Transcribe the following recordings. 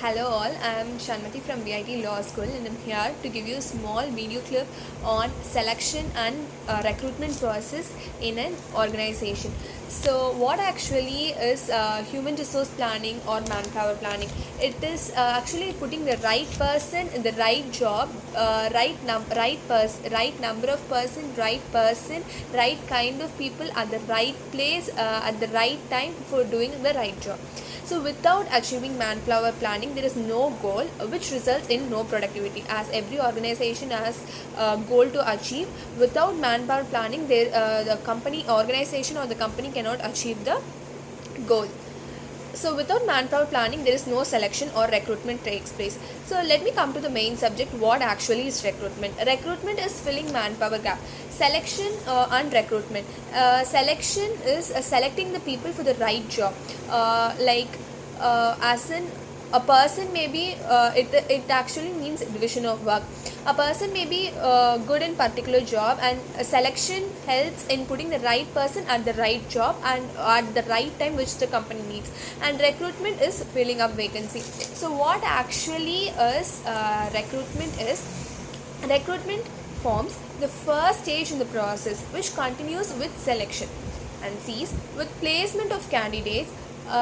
Hello all, I am Shanmathi from VIT Law School and I'm here to give you a small video clip on selection and recruitment process in an organization. So what actually is human resource planning or manpower planning? It is actually putting the right person in the right job, right number of person, right kind of people at the right place at the right time for doing the right job. So without achieving manpower planning, there is no goal, which results in no productivity. As every organization has a goal to achieve, without manpower planning, the company organization or the company cannot achieve the goal. So without manpower planning, there is no selection or recruitment takes place. So let me come to the main subject. What actually is recruitment? Recruitment is filling manpower gap. Selection and recruitment. Selection is selecting the people for the right job. As in a person may be it actually means division of work. A person may be good in particular job, and selection helps in putting the right person at the right job and at the right time which the company needs. And recruitment is filling up vacancy. So what actually is recruitment forms the first stage in the process, which continues with selection and cease with placement of candidates.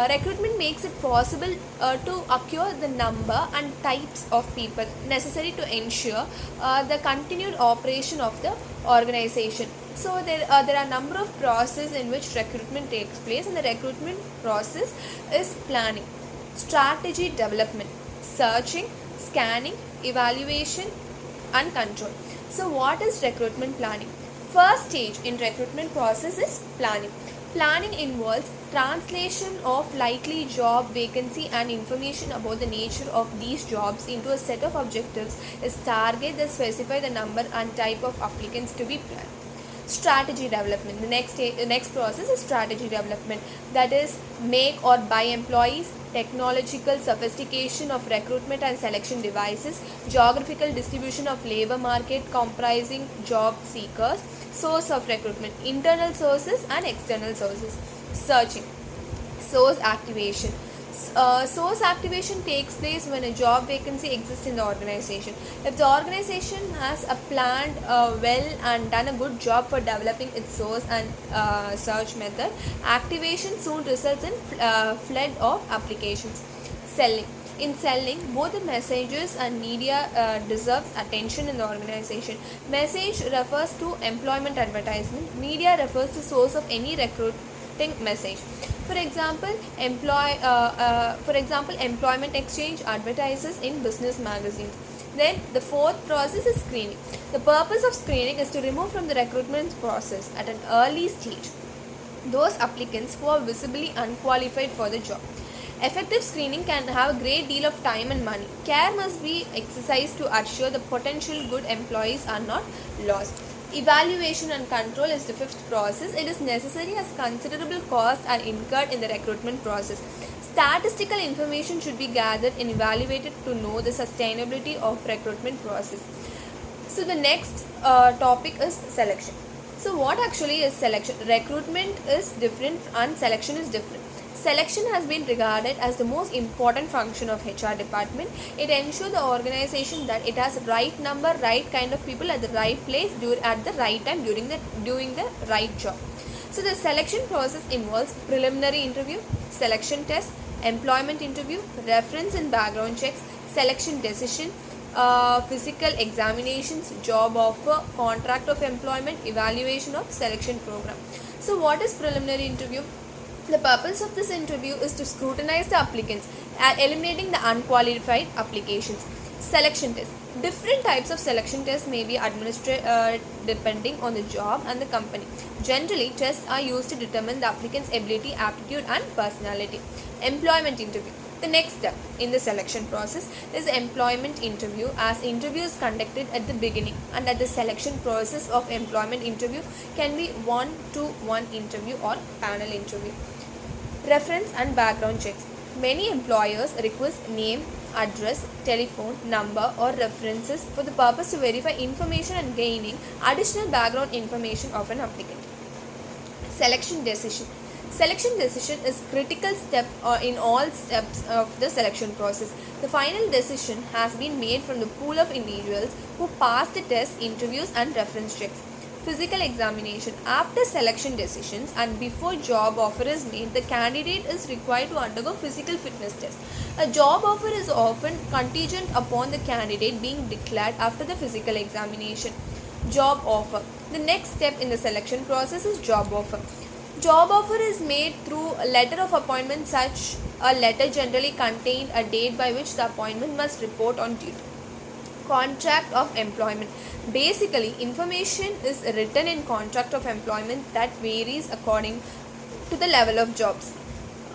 Recruitment makes it possible to acquire the number and types of people necessary to ensure the continued operation of the organization. So there are a number of processes in which recruitment takes place, and the recruitment process is planning, strategy development, searching, scanning, evaluation, and control. So what is recruitment planning? First stage in recruitment process is planning. Planning involves translation of likely job vacancy and information about the nature of these jobs into a set of objectives is target that specify the number and type of applicants to be planned. Strategy development. The next process is strategy development, that is make or buy employees, technological sophistication of recruitment and selection devices, geographical distribution of labor market comprising job seekers, source of recruitment, internal sources and external sources. Searching. Source activation. Source activation takes place when a job vacancy exists in the organization. If the organization has a planned well and done a good job for developing its source and search method, activation soon results in flood of applications. Selling. In selling, both the messages and media deserves attention in the organization. Message refers to employment advertisement. Media refers to source of any recruiting message. For example, Employment Exchange advertises in business magazines. Then the fourth process is screening. The purpose of screening is to remove from the recruitment process at an early stage those applicants who are visibly unqualified for the job. Effective screening can have a great deal of time and money. Care must be exercised to assure the potential good employees are not lost. Evaluation and control is the fifth process. It is necessary as considerable costs are incurred in the recruitment process. Statistical information should be gathered and evaluated to know the sustainability of recruitment process. So the next topic is selection. So what actually is selection? Recruitment is different and selection is different. Selection has been regarded as the most important function of HR department. It ensures the organization that it has right number, right kind of people at the right place at the right time doing the right job. So the selection process involves preliminary interview, selection test, employment interview, reference and background checks, selection decision, physical examinations, job offer, contract of employment, evaluation of selection program. So what is preliminary interview? The purpose of this interview is to scrutinize the applicants, eliminating the unqualified applications. Selection test. Different types of selection tests may be administered depending on the job and the company. Generally, tests are used to determine the applicant's ability, aptitude, and personality. Employment interview. The next step in the selection process is employment interview, as interview is conducted at the beginning, and at the selection process of employment interview can be one-to-one interview or panel interview. Reference and background checks. Many employers request name, address, telephone number or references for the purpose to verify information and gaining additional background information of an applicant. Selection decision. Selection decision is critical step in all steps of the selection process. The final decision has been made from the pool of individuals who pass the test, interviews and reference checks. Physical examination. After selection decisions and before job offer is made, the candidate is required to undergo physical fitness test. A job offer is often contingent upon the candidate being declared after the physical examination. Job offer. The next step in the selection process is job offer. Job offer is made through a letter of appointment. Such a letter generally contains a date by which the appointment must report on duty. Contract of employment. Basically, information is written in contract of employment that varies according to the level of jobs.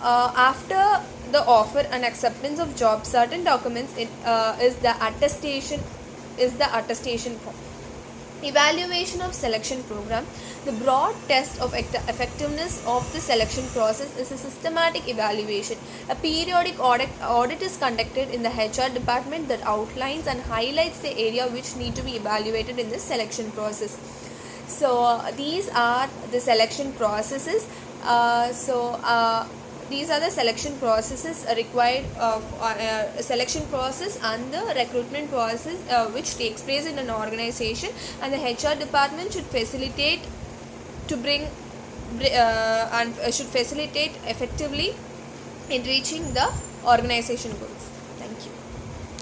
After the offer and acceptance of job, certain documents is the attestation form. Evaluation of selection program. The broad test of effectiveness of the selection process is a systematic evaluation. A periodic audit is conducted in the HR department that outlines and highlights the area which need to be evaluated in the selection process. So these are the selection processes. These are the selection processes required selection process and the recruitment process which takes place in an organization, and the HR department should facilitate effectively in reaching the organization goal.